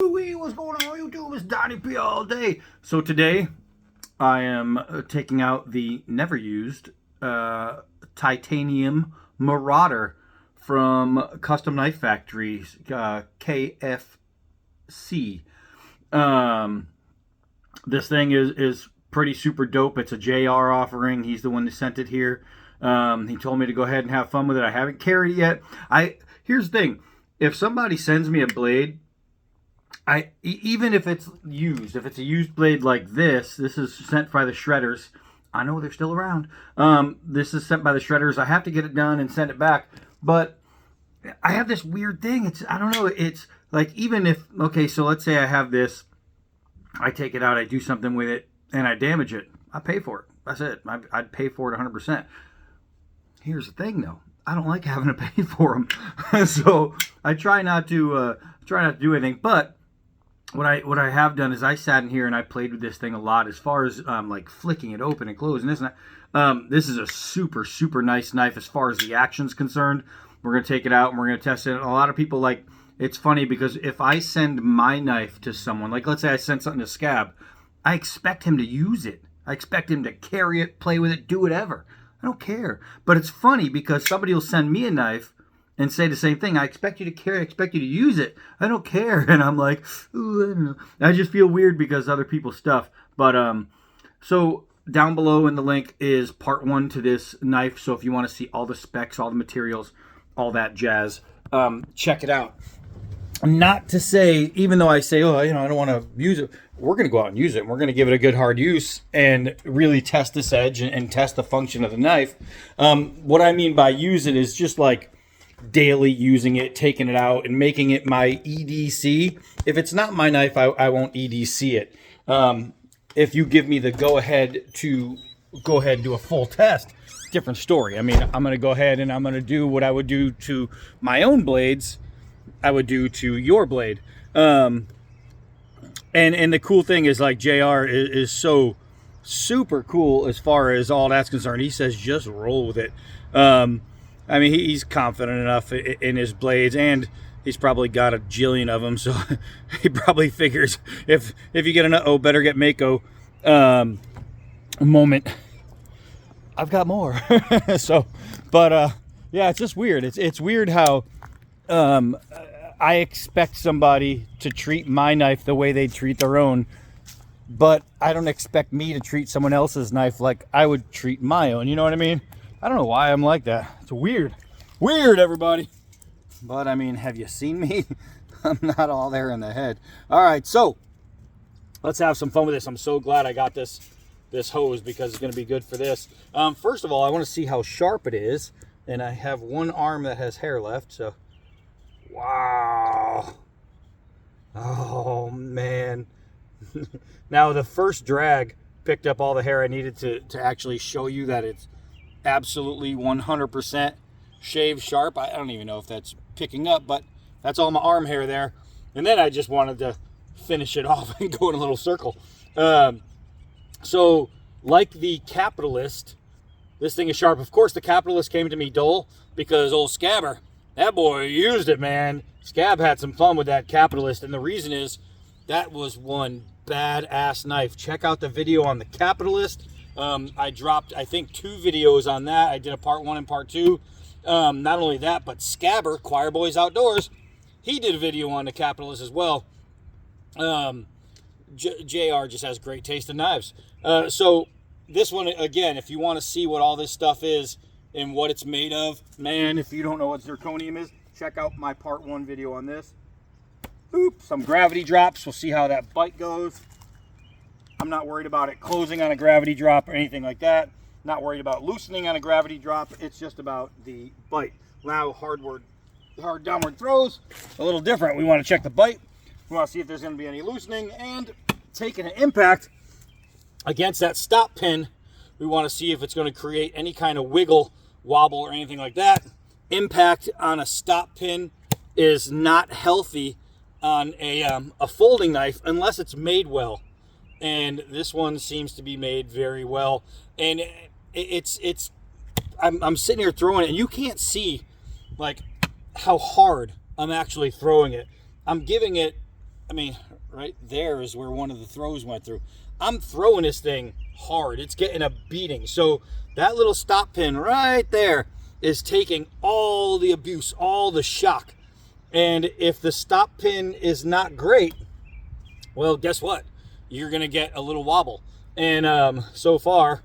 What's going on YouTube? It's Donnie P all day. So today I am taking out the never used titanium Marauder from Custom Knife Factory, KFC. This thing is pretty super dope. It's a JR offering. He's the one that sent it here. He told me to go ahead and have fun with it. I haven't carried it yet. Here's the thing. If somebody sends me a blade, even if it's used, if it's a used blade like this is sent by the shredders. I know they're still around. This is sent by the shredders. I have to get it done and send it back. But I have this weird thing. I don't know. It's like, even if, okay, so let's say I have this, I take it out, I do something with it, and I damage it. I pay for it. That's it. I'd pay for it 100%. Here's the thing, though. I don't like having to pay for them. So I try not to do anything. But what I have done is I sat in here and I played with this thing a lot, as far as like flicking it open and closing this and that. This is a super nice knife as far as the action's concerned. We're going to take it out and we're going to test it. And a lot of people, like, it's funny because if I send my knife to someone, like let's say I send something to Scab, I expect him to use it. I expect him to carry it, play with it, do whatever. I don't care. But it's funny because somebody will send me a knife and say the same thing. I expect you to carry, I expect you to use it. I don't care. And I'm like, ooh, I don't know. I just feel weird because other people's stuff. But so down below in the link is part 1 to this knife. So if you want to see all the specs, all the materials, all that jazz, check it out. Not to say, even though I say, oh, I don't want to use it, we're going to go out and use it. And we're going to give it a good hard use and really test this edge and test the function of the knife. What I mean by use it is just like daily using it, taking it out, and making it my EDC. If it's not my knife, I won't EDC it. If you give me the go ahead and do a full test, different story. I mean, I'm going to go ahead and I'm going to do what I would do to my own blades, I would do to your blade. And the cool thing is, like, JR is so super cool as far as all that's concerned. He says just roll with it. I mean, he's confident enough in his blades, and he's probably got a jillion of them, so he probably figures if you get an uh-oh, better get Mako moment, I've got more. So, but yeah, it's just weird. It's weird how I expect somebody to treat my knife the way they treat their own, but I don't expect me to treat someone else's knife like I would treat my own. You know what I mean? I don't know why I'm like that. It's weird, everybody. But I mean, have you seen me? I'm not all there in the head. All right, so let's have some fun with this. I'm so glad I got this hose because it's going to be good for this. First of all, I want to see how sharp it is, and I have one arm that has hair left. So, wow. Oh man. Now the first drag picked up all the hair I needed to actually show you that it's absolutely 100% shave sharp. I don't even know if that's picking up, but that's all my arm hair there. And then I just wanted to finish it off and go in a little circle. So like the Capitalist, this thing is sharp. Of course, the Capitalist came to me dull because old Scabber, that boy used it, man. Scab had some fun with that Capitalist, and the reason is that was one badass knife. Check out the video on the Capitalist. I dropped, I think, 2 videos on that. I did a part 1 and part 2. Not only that, but Scabber, Choir Boys Outdoors, he did a video on the Capitalist as well. JR just has great taste in knives. So this one, again, if you want to see what all this stuff is and what it's made of, man, if you don't know what zirconium is, check out my part 1 video on this. Oops, some gravity drops. We'll see how that bite goes. I'm not worried about it closing on a gravity drop or anything like that. Not worried about loosening on a gravity drop. It's just about the bite. Now, hard downward throws, a little different. We want to check the bite. We want to see if there's going to be any loosening, and taking an impact against that stop pin, we want to see if it's going to create any kind of wiggle, wobble, or anything like that. Impact on a stop pin is not healthy on a folding knife unless it's made well. And this one seems to be made very well. And I'm sitting here throwing it, and you can't see like how hard I'm actually throwing it. I'm giving it I mean, right there is where one of the throws went through. I'm throwing this thing hard. It's getting a beating. So that little stop pin right there is taking all the abuse, all the shock. And if the stop pin is not great, well, guess what? You're going to get a little wobble. And so far,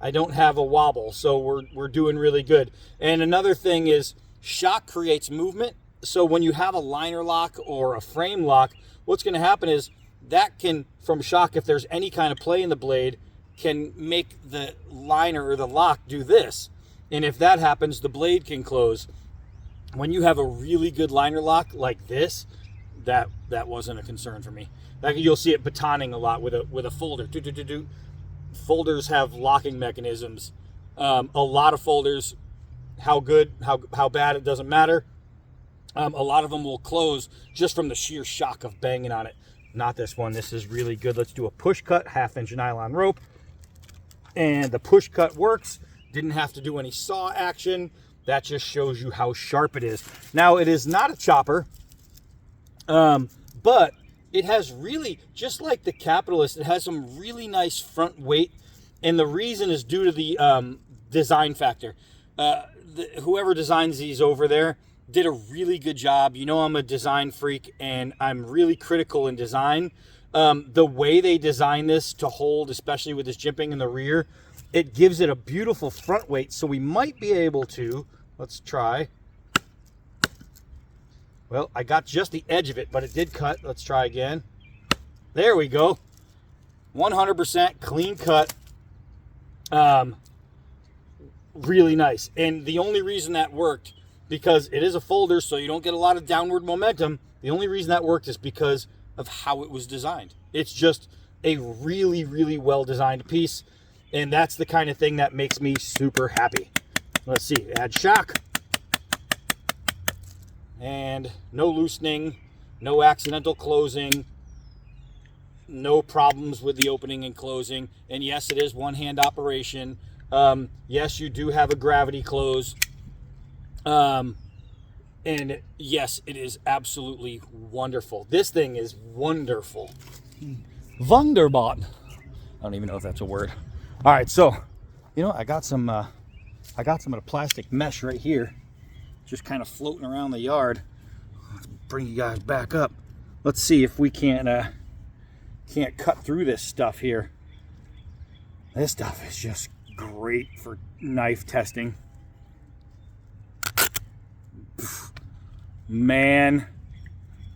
I don't have a wobble. So we're doing really good. And another thing is shock creates movement. So when you have a liner lock or a frame lock, what's going to happen is that can, from shock, if there's any kind of play in the blade, can make the liner or the lock do this. And if that happens, the blade can close. When you have a really good liner lock like this, that wasn't a concern for me. You'll see it batoning a lot with a folder. Folders have locking mechanisms. A lot of folders, how good, how bad, it doesn't matter. A lot of them will close just from the sheer shock of banging on it. Not this one. This is really good. Let's do a push cut, 1/2 inch nylon rope. And the push cut works. Didn't have to do any saw action. That just shows you how sharp it is. Now, it is not a chopper, but it has really, just like the Capitalist, it has some really nice front weight. And the reason is due to the design factor. Whoever designs these over there did a really good job. You know, I'm a design freak and I'm really critical in design. The way they design this to hold, especially with this jimping in the rear, it gives it a beautiful front weight. So we might be able to, let's try. Well, I got just the edge of it, but it did cut. Let's try again. There we go. 100% clean cut. Really nice. And the only reason that worked, because it is a folder, so you don't get a lot of downward momentum. The only reason that worked is because of how it was designed. It's just a really, really well-designed piece, and that's the kind of thing that makes me super happy. Let's see, add shock. And no loosening, no accidental closing, no problems with the opening and closing. And yes, it is one-hand operation. Yes, you do have a gravity close. And yes, it is absolutely wonderful. This thing is wonderful. Wunderbar. I don't even know if that's a word. All right, so, you know, I got some of the plastic mesh right here, just kind of floating around the yard. Let's bring you guys back up. Let's see if we can't cut through this stuff here. This stuff is just great for knife testing. Man,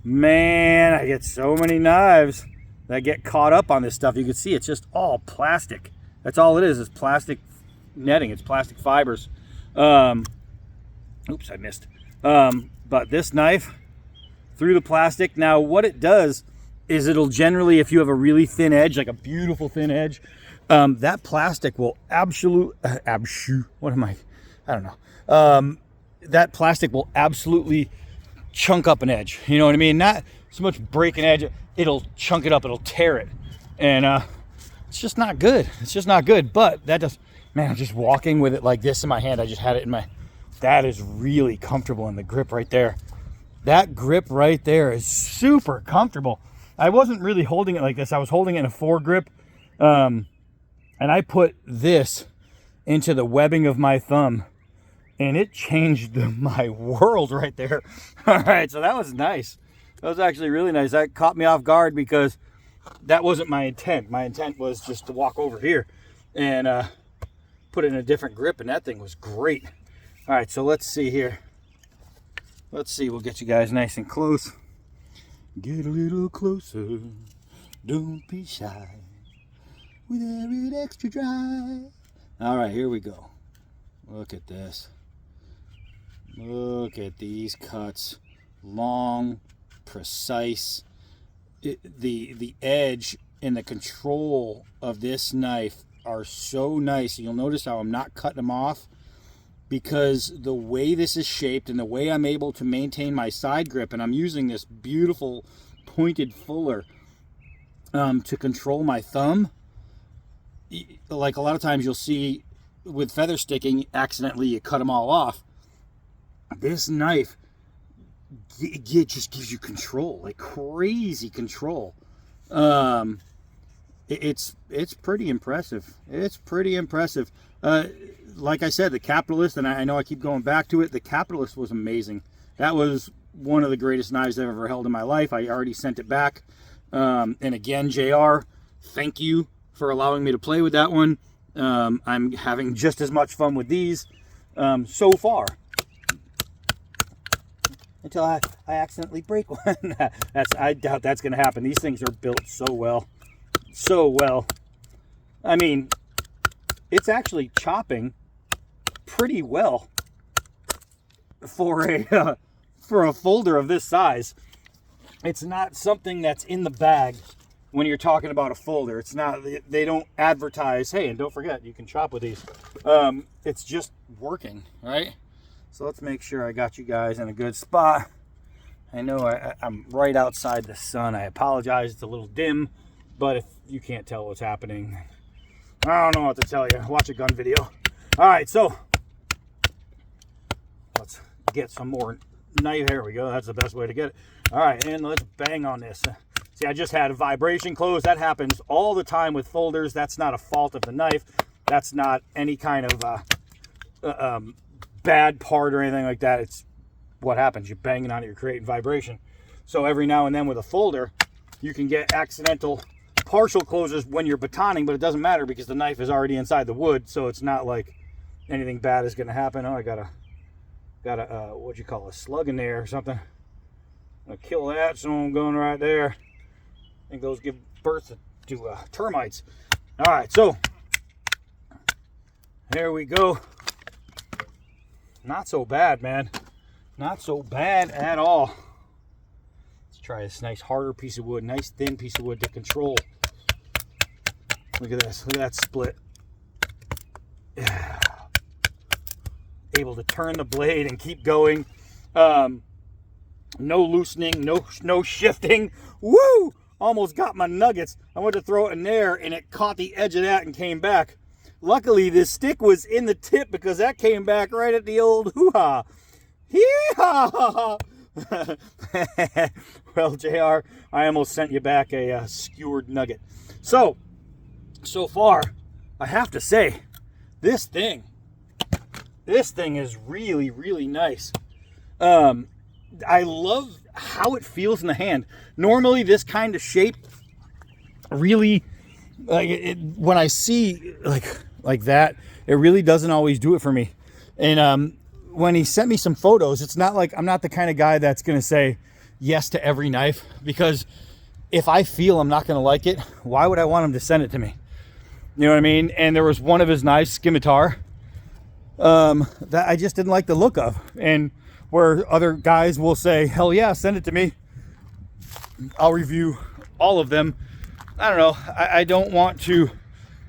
I get so many knives that get caught up on this stuff. You can see it's just all plastic. That's all it is plastic netting. It's plastic fibers. Oops, I missed. But this knife, through the plastic, now what it does is it'll generally, if you have a really thin edge, like a beautiful thin edge, that plastic will that plastic will absolutely chunk up an edge. You know what I mean? Not so much break an edge, it'll chunk it up, it'll tear it. And it's just not good. It's just not good. But that does, man, I'm just walking with it like this in my hand. I just had it in my, that is really comfortable in the grip right there. That grip right there is super comfortable. I wasn't really holding it like this. I was holding it in a foregrip. And I put this into the webbing of my thumb, and it changed my world right there. All right, so that was nice. That was actually really nice. That caught me off guard because that wasn't my intent. My intent was just to walk over here and put it in a different grip, and that thing was great. All right, so let's see here. Let's see, we'll get you guys nice and close. Get a little closer, don't be shy, with every extra dry. All right, here we go. Look at this. Look at these cuts. Long, precise. The edge and the control of this knife are so nice. You'll notice how I'm not cutting them off, because the way this is shaped and the way I'm able to maintain my side grip, and I'm using this beautiful pointed fuller to control my thumb. Like a lot of times you'll see with feather sticking, accidentally you cut them all off. This knife it just gives you control, like crazy control. It's pretty impressive. It's pretty impressive. Like I said, the Capitalist, and I know I keep going back to it, the Capitalist was amazing. That was one of the greatest knives I've ever held in my life. I already sent it back. And again, JR, thank you for allowing me to play with that one. I'm having just as much fun with these so far. Until I accidentally break one. I doubt that's going to happen. These things are built so well. So well. I mean, it's actually chopping pretty well for a folder of this size. It's not something that's in the bag when you're talking about a folder. It's not, they don't advertise, hey, and don't forget, you can chop with these. It's just working, right? So let's make sure I got you guys in a good spot. I know I'm right outside the sun. I apologize, it's a little dim, but if you can't tell what's happening, I don't know what to tell you. Watch a gun video. All right, so let's get some more knife. There we go. That's the best way to get it. All right, and let's bang on this. See, I just had a vibration close. That happens all the time with folders. That's not a fault of the knife. That's not any kind of bad part or anything like that. It's what happens. You're banging on it, you're creating vibration. So every now and then with a folder, you can get accidental partial closes when you're batoning, but it doesn't matter because the knife is already inside the wood, so it's not like anything bad is going to happen. Oh, I got a what you call a slug in there or something. I'm gonna kill that. So I'm going right there. I think those give birth to termites. All right, so there we go. Not so bad, man. Not so bad at all. Let's try this nice harder piece of wood, nice thin piece of wood to control. Look at this. Look at that split. Yeah. Able to turn the blade and keep going. No loosening, no shifting. Woo! Almost got my nuggets. I went to throw it in there and it caught the edge of that and came back. Luckily, this stick was in the tip because that came back right at the old hoo-ha. Hee-haw! Well, JR, I almost sent you back a skewered nugget. So far, I have to say, this thing is really, really nice. I love how it feels in the hand. Normally, this kind of shape really, when I see like that, it really doesn't always do it for me. And when he sent me some photos, it's not like I'm not the kind of guy that's going to say yes to every knife, because if I feel I'm not going to like it, why would I want him to send it to me? You know what I mean? And there was one of his knives, Scimitar, that I just didn't like the look of. And where other guys will say, hell yeah, send it to me, I'll review all of them. I don't know. I don't want to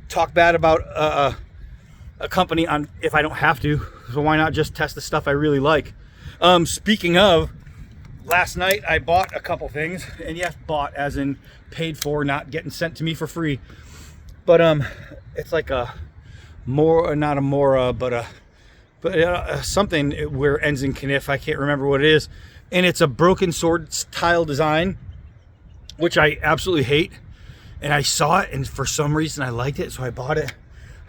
talk bad about a company on if I don't have to. So why not just test the stuff I really like? Speaking of, last night I bought a couple things, and yes, bought as in paid for, not getting sent to me for free. But it's like a more, not a Mora, but something where ends in Kniff. I can't remember what it is, and it's a broken sword style design, which I absolutely hate. And I saw it, and for some reason I liked it, so I bought it.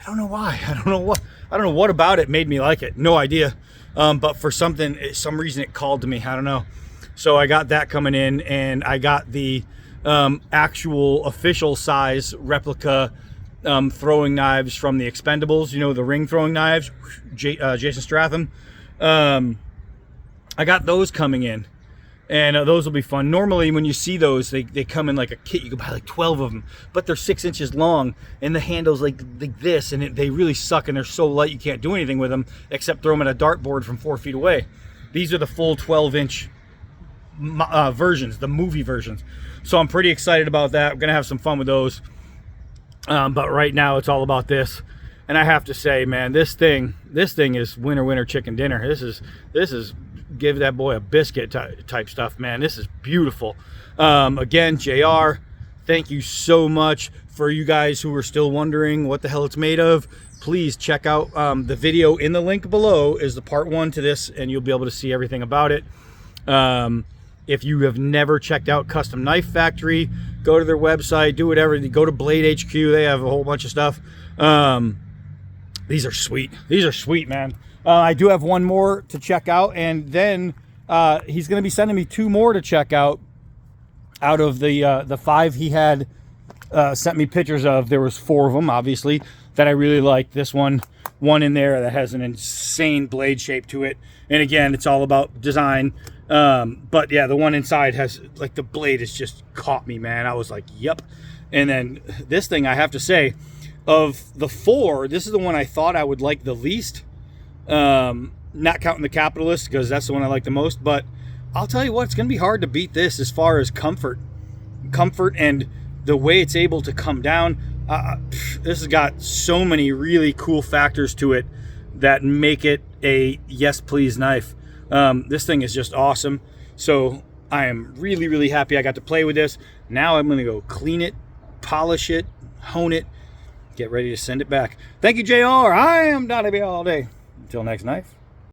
I don't know why. I don't know what about it made me like it. No idea. But for some reason it called to me. I don't know. So I got that coming in, and I got the actual official size replica throwing knives from the Expendables. You know, the ring throwing knives, Jason Statham. I got those coming in. And those will be fun. Normally, when you see those, they come in like a kit. You can buy like 12 of them, but they're 6 inches long, and the handle's like this, and they really suck, and they're so light you can't do anything with them except throw them at a dartboard from 4 feet away. These are the full 12-inch versions, the movie versions. So I'm pretty excited about that. I'm gonna have some fun with those. But right now, it's all about this. And I have to say, man, this thing is winner chicken dinner. This is give that boy a biscuit type stuff, man. This is beautiful. Again, JR, thank you so much. For you guys who are still wondering what the hell it's made of, please check out the video in the link below is the part 1 to this, and you'll be able to see everything about it. If you have never checked out Custom Knife Factory, go to their website, do whatever. Go to Blade HQ. They have a whole bunch of stuff. These are sweet. These are sweet, man. I do have one more to check out, and then he's going to be sending me 2 more to check out of the 5 he had sent me pictures of. There was 4 of them, obviously, that I really liked. This one in there that has an insane blade shape to it. And again, it's all about design. But yeah, the one inside has, like, the blade has just caught me, man. I was like, yep. And then this thing, I have to say, of the 4, this is the one I thought I would like the least. Not counting the Capitalist, because that's the one I like the most. But I'll tell you what, it's going to be hard to beat this as far as comfort and the way it's able to come down. This has got so many really cool factors to it that make it a yes please knife. This thing is just awesome. So I am really, really happy I got to play with this. Now I'm going to go clean it, polish it, hone it, get ready to send it back. Thank you, JR. I am Donnie B all day. Until next knife.